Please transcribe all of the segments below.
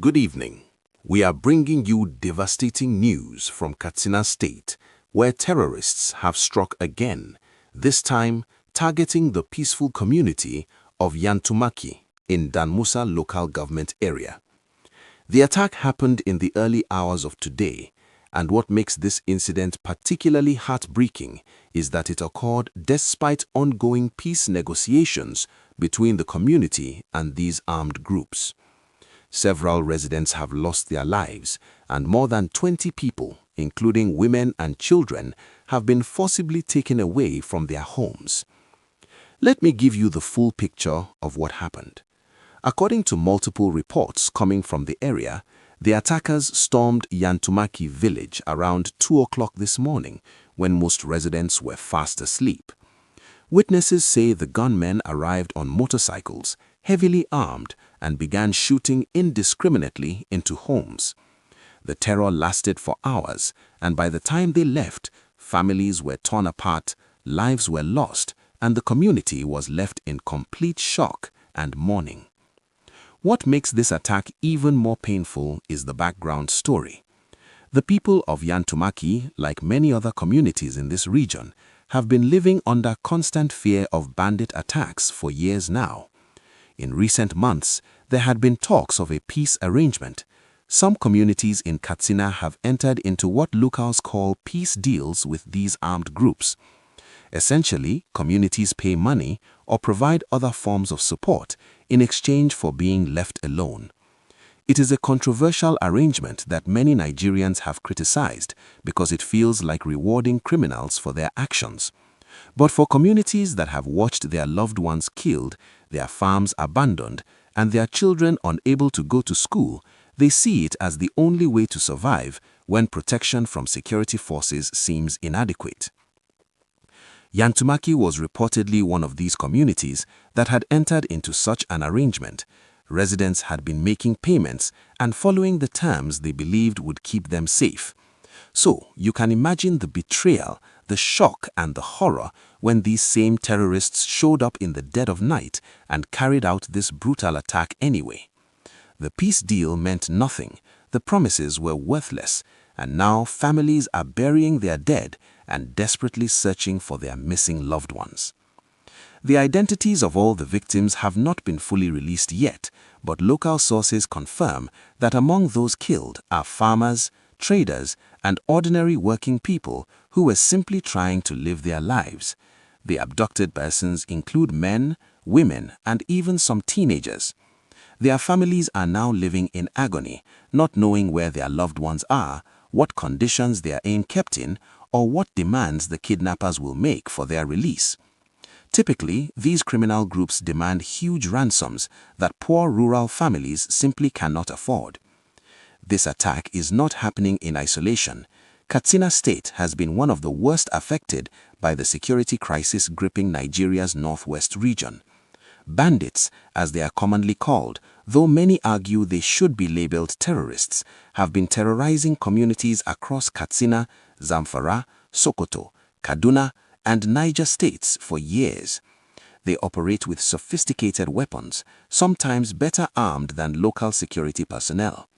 Good evening. We are bringing you devastating news from Katsina State, where terrorists have struck again, this time targeting the peaceful community of Yantumaki in Danmusa local government area. The attack happened in the early hours of today, and what makes this incident particularly heartbreaking is that it occurred despite ongoing peace negotiations between the community and these armed groups. Several residents have lost their lives, and more than 20 people, including women and children, have been forcibly taken away from their homes. Let me give you the full picture of what happened. According to multiple reports coming from the area, the attackers stormed Yantumaki village around 2 o'clock this morning when most residents were fast asleep. Witnesses say the gunmen arrived on motorcycles, heavily armed, and began shooting indiscriminately into homes. The terror lasted for hours, and by the time they left, families were torn apart, lives were lost, and the community was left in complete shock and mourning. What makes this attack even more painful is the background story. The people of Yantumaki, like many other communities in this region, have been living under constant fear of bandit attacks for years now. In recent months, there had been talks of a peace arrangement. Some communities in Katsina have entered into what locals call peace deals with these armed groups. Essentially, communities pay money or provide other forms of support in exchange for being left alone. It is a controversial arrangement that many Nigerians have criticized because it feels like rewarding criminals for their actions. But for communities that have watched their loved ones killed, their farms abandoned, and their children unable to go to school, they see it as the only way to survive when protection from security forces seems inadequate. Yantumaki was reportedly one of these communities that had entered into such an arrangement. Residents had been making payments and following the terms they believed would keep them safe. So, you can imagine the betrayal, the shock and the horror when these same terrorists showed up in the dead of night and carried out this brutal attack anyway. The peace deal meant nothing, the promises were worthless, and now families are burying their dead and desperately searching for their missing loved ones. The identities of all the victims have not been fully released yet, but local sources confirm that among those killed are farmers, traders, and ordinary working people who were simply trying to live their lives. The abducted persons include men, women, and even some teenagers. Their families are now living in agony, not knowing where their loved ones are, what conditions they are being kept in, or what demands the kidnappers will make for their release. Typically, these criminal groups demand huge ransoms that poor rural families simply cannot afford. This attack is not happening in isolation. Katsina State has been one of the worst affected by the security crisis gripping Nigeria's northwest region. Bandits, as they are commonly called, though many argue they should be labeled terrorists, have been terrorizing communities across Katsina, Zamfara, Sokoto, Kaduna, and Niger states for years. They operate with sophisticated weapons, sometimes better armed than local security personnel.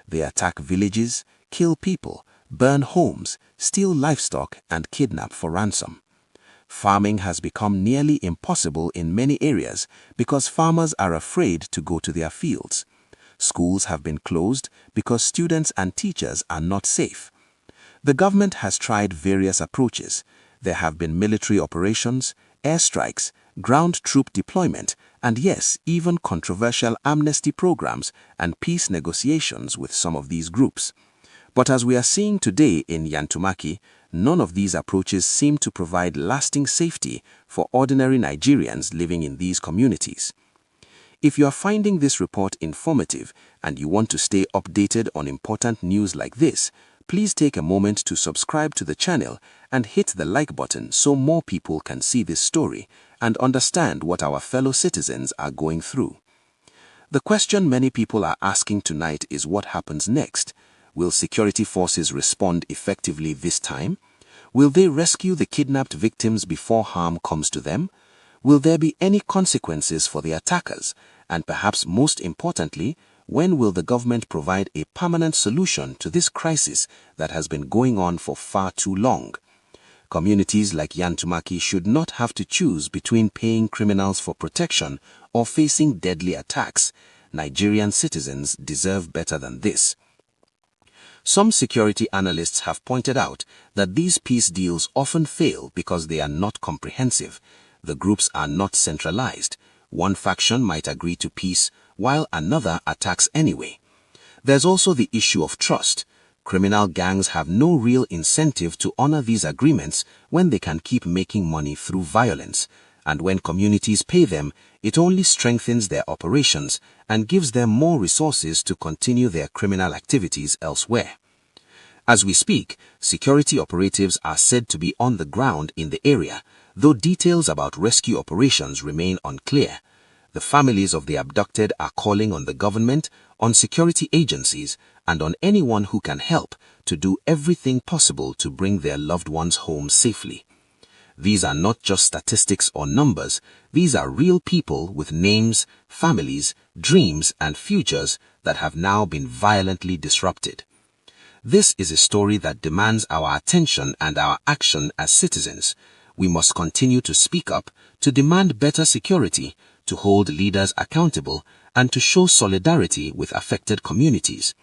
They attack villages, kill people, burn homes, steal livestock, and kidnap for ransom. Farming has become nearly impossible in many areas because farmers are afraid to go to their fields. Schools have been closed because students and teachers are not safe. The government has tried various approaches. There have been military operations, airstrikes, ground troop deployment, and yes, even controversial amnesty programs and peace negotiations with some of these groups. But as we are seeing today in Yantumaki, none of these approaches seem to provide lasting safety for ordinary Nigerians living in these communities. If you are finding this report informative and you want to stay updated on important news like this, please take a moment to subscribe to the channel and hit the like button so more people can see this story and understand what our fellow citizens are going through. The question many people are asking tonight is what happens next. Will security forces respond effectively this time? Will they rescue the kidnapped victims before harm comes to them? Will there be any consequences for the attackers? And perhaps most importantly, When will the government provide a permanent solution to this crisis that has been going on for far too long? Communities like Yantumaki should not have to choose between paying criminals for protection or facing deadly attacks. Nigerian citizens deserve better than this. Some security analysts have pointed out that these peace deals often fail because they are not comprehensive. The groups are not centralized. One faction might agree to peace, while another attacks anyway. There's also the issue of trust. Criminal gangs have no real incentive to honor these agreements when they can keep making money through violence. And when communities pay them, it only strengthens their operations and gives them more resources to continue their criminal activities elsewhere. As we speak, security operatives are said to be on the ground in the area, though details about rescue operations remain unclear. The families of the abducted are calling on the government, on security agencies, and on anyone who can help to do everything possible to bring their loved ones home safely. These are not just statistics or numbers. These are real people with names, families, dreams, and futures that have now been violently disrupted. This is a story that demands our attention and our action as citizens. We must continue to speak up, to demand better security, to hold leaders accountable, and to show solidarity with affected communities.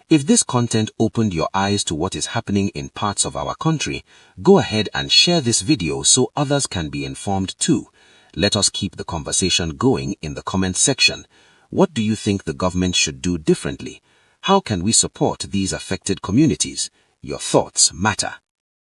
If this content opened your eyes to what is happening in parts of our country, go ahead and share this video so others can be informed too. Let us keep the conversation going in the comment section. What do you think the government should do differently? How can we support these affected communities? Your thoughts matter.